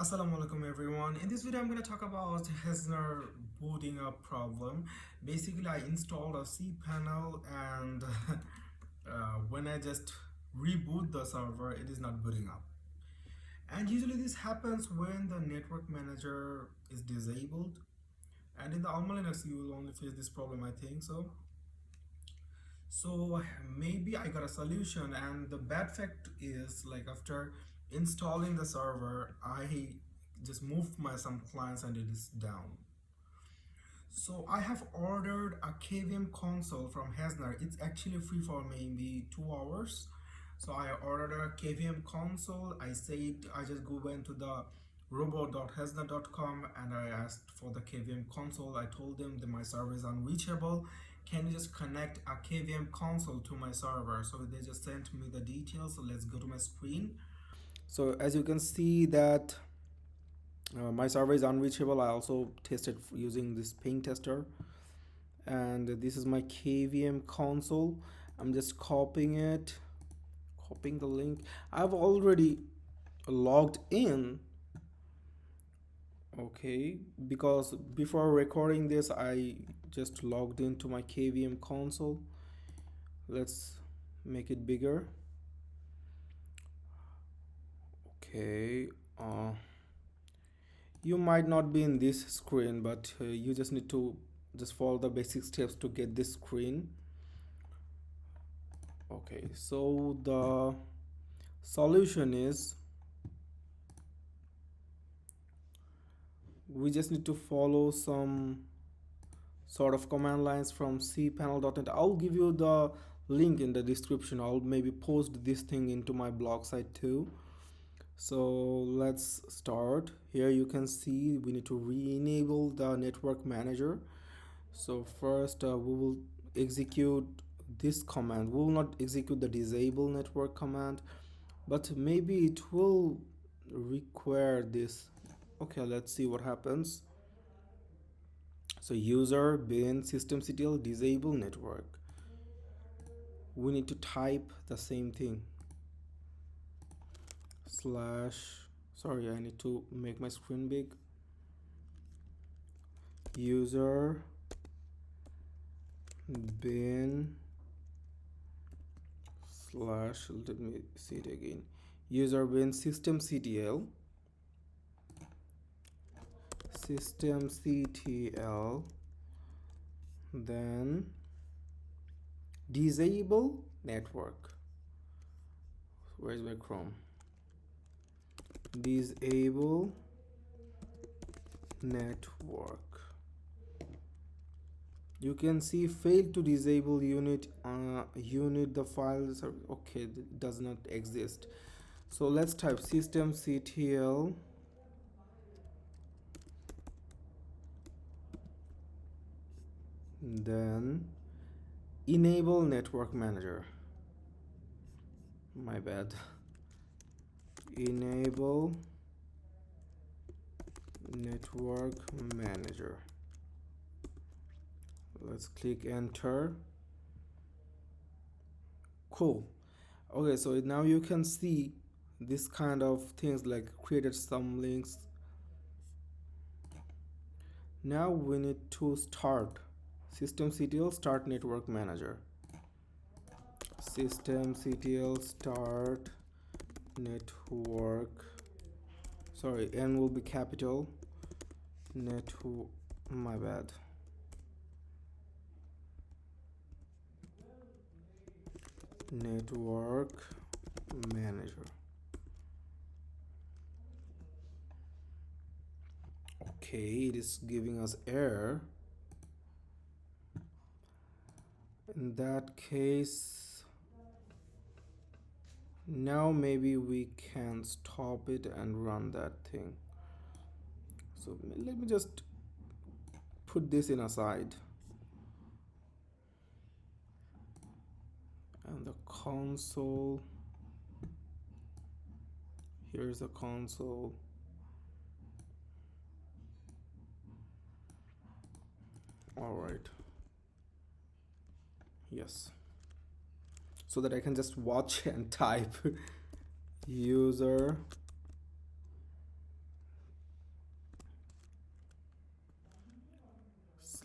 Assalamu alaikum everyone. In this video I'm going to talk about Hetzner booting up problem. Basically I installed a cPanel and when I just reboot the server it is not booting up. And usually this happens when the network manager is disabled, and in the Alma Linux you will only face this problem, I think so maybe I got a solution. And the bad fact is, like, after installing the server I just moved my some clients and it is down. So I have ordered a KVM console from Hetzner. It's actually free for maybe 2 hours. So I ordered a KVM console. I just go went to the robot.hetzner.com and I asked for the KVM console. I told them that my server is unreachable. Can you just connect a KVM console to my server? So they just sent me the details. So let's go to my screen. So as you can see that my server is unreachable. I also tested using this ping tester, and this is my KVM console. I'm just copying the link. I've already logged in, okay, because before recording this I just logged into my KVM console. Let's make it bigger. Okay, you might not be in this screen, but you just need to just follow the basic steps to get this screen. Okay, so the solution is we just need to follow some sort of command lines from cPanel.net. I'll give you the link in the description. I'll maybe post this thing into my blog site too. So let's start. Here you can see we need to re-enable the network manager. So first we will execute this command. We will not execute the disable network command, but maybe it will require this. Okay, let's see what happens. So user bin systemctl disable network. We need to type the same thing. Sorry, I need to make my screen big. User bin slash, let me see it again. User bin systemctl then disable network. Where's my Chrome? Disable network. You can see failed to disable unit. The files are okay, it does not exist. So let's type systemctl then enable network manager. My bad. Enable network manager. Let's click enter. Cool. Okay, so now you can see this kind of things, like created some links. Now we need to start systemctl start network manager. Systemctl start network, sorry, N will be capital, network, my bad, network manager. Okay, it is giving us error. In that case, now maybe we can stop it and run that thing. So let me just put this in aside, and the console, here's the console. All right, yes, so that I can just watch and type. User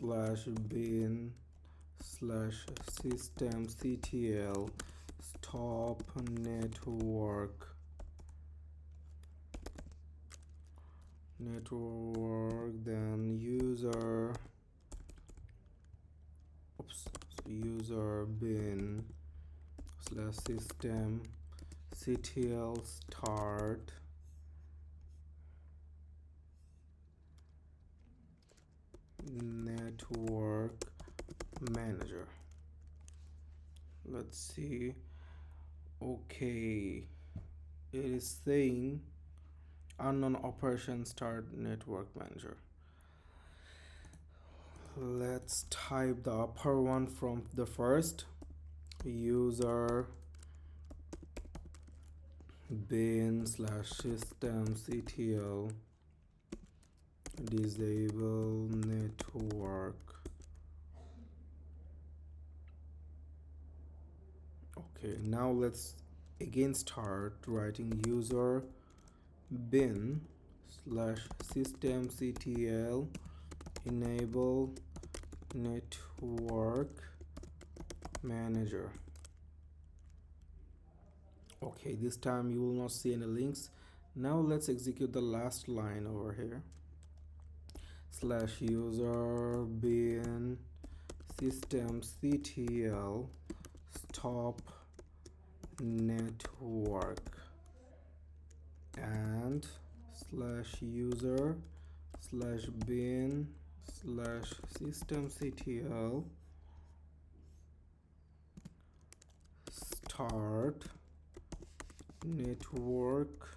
bin slash systemctl stop network, then user bin slash systemctl start network manager. Let's see. Okay, it is saying unknown operation start network manager. Let's type the upper one from the first. User bin slash systemctl disable network. Okay, now let's again start writing user bin slash systemctl enable network manager. Okay, this time you will not see any links. Now let's execute the last line over here. Slash user bin systemctl stop network and slash user slash bin slash systemctl start network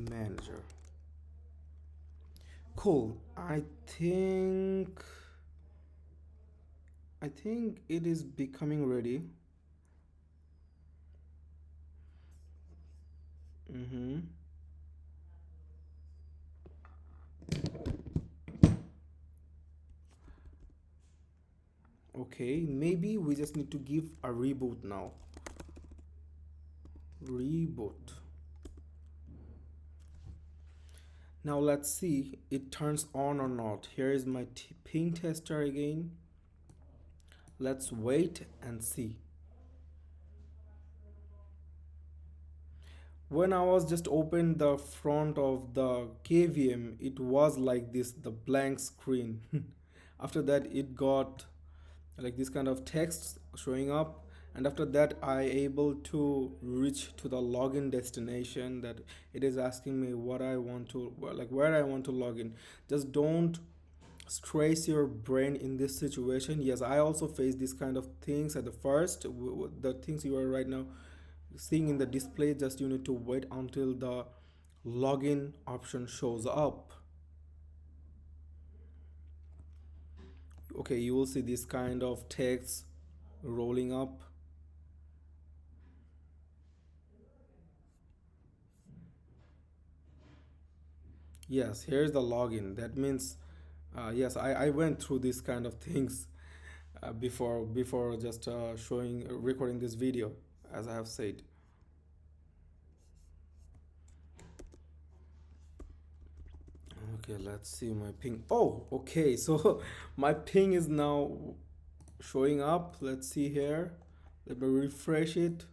manager. Cool. I think it is becoming ready. Okay, maybe we just need to give a reboot now. Reboot. Now let's see it turns on or not. Here is my ping tester again. Let's wait and see. When I was just opened the front of the KVM, it was like this, the blank screen. After that it got like this kind of text showing up, and after that I able to reach to the login destination that it is asking me what I want to, like where I want to log in. Just don't stress your brain in this situation. Yes, I also face these kind of things at the first. The things you are right now seeing in the display, just you need to wait until the login option shows up. Okay, you will see this kind of text rolling up. Yes, here's the login. That means yes, I went through this kind of things before just recording this video, as I have said. Okay, let's see my ping. Oh, okay, so my ping is now showing up. Let's see here. Let me refresh it.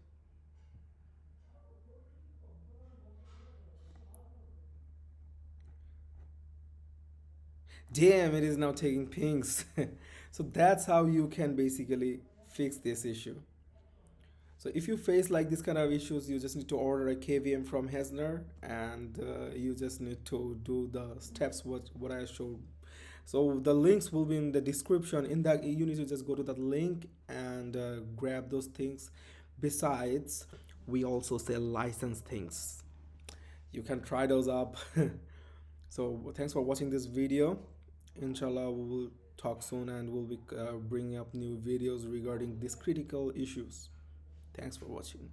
Damn, it is now taking pings. So that's how you can basically fix this issue. So if you face like this kind of issues, you just need to order a KVM from Hetzner, and you just need to do the steps what I showed. So the links will be in the description. In that, you need to just go to that link and grab those things. Besides, we also sell licensed things. You can try those up. So thanks for watching this video. Inshallah, we will talk soon, and we'll be bringing up new videos regarding these critical issues. Thanks for watching.